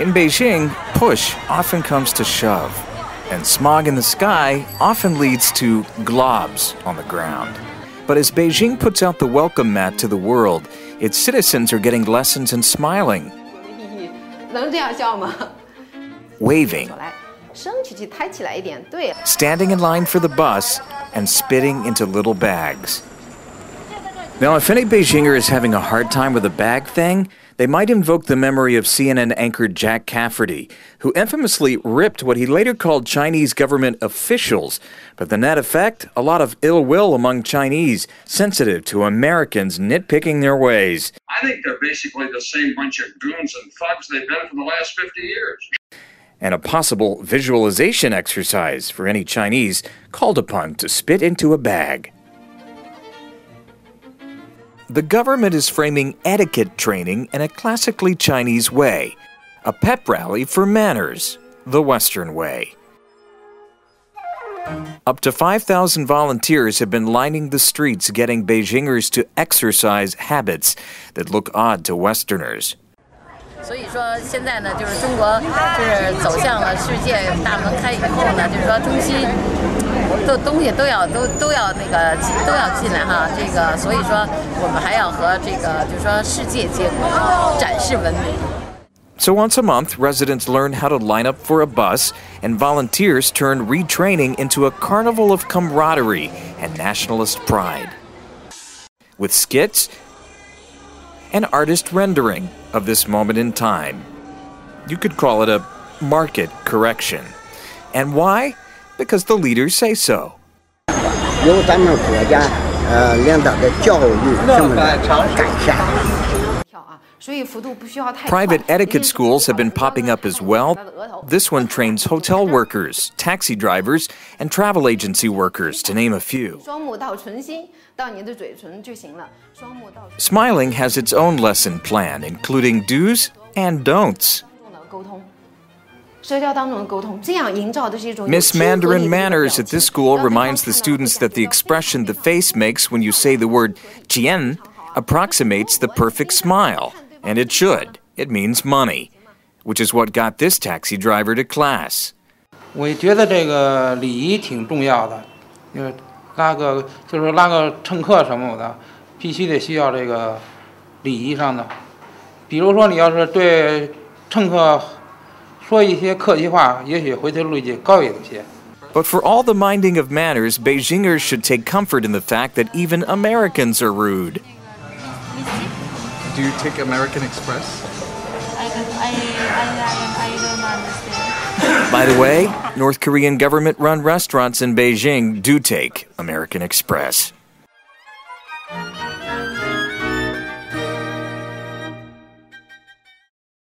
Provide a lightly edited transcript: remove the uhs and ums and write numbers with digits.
In Beijing, push often comes to shove, and smog in the sky often leads to globs on the ground. But as Beijing puts out the welcome mat to the world, its citizens are getting lessons in smiling, waving, standing in line for the bus, and spitting into little bags. Now, if any Beijinger is having a hard time with the bag thing, they might invoke the memory of CNN anchor Jack Cafferty, who infamously ripped what he later called Chinese government officials. But the net effect? A lot of ill will among Chinese, sensitive to Americans nitpicking their ways. I think they're basically the same bunch of goons and thugs they've been for the last 50 years. And a possible visualization exercise for any Chinese called upon to spit into a bag. The government is framing etiquette training in a classically Chinese way, a pep rally for manners, the Western way. Up to 5,000 volunteers have been lining the streets getting Beijingers to exercise habits that look odd to Westerners. 所以说现在呢，就是中国就是走向了世界大门开以后呢，就是说中西东西都要进来哈，这个所以说我们还要和这个就是说世界接轨，展示文明。 So once a month, residents learn how to line up for a bus, and volunteers turn retraining into a carnival of camaraderie and nationalist pride. With skits and artist rendering of this moment in time. You could call it a market correction. And why? Because the leaders say so. Private etiquette schools have been popping up as well. This one trains hotel workers, taxi drivers, and travel agency workers, to name a few. Smiling has its own lesson plan, including do's and don'ts. Miss Mandarin Manners at this school reminds the students that the expression the face makes when you say the word jian approximates the perfect smile. And it should. It means money, which is what got this taxi driver to class. 我觉得这个礼仪挺重要的，拉个乘客什么的，必须得需要这个礼仪上的。比如说你要是对乘客说一些客气话，也许回头率就高一些。 But for all the minding of manners, Beijingers should take comfort in the fact that even Americans are rude. Do you take American Express? I don't understand. By the way, North Korean government-run restaurants in Beijing do take American Express.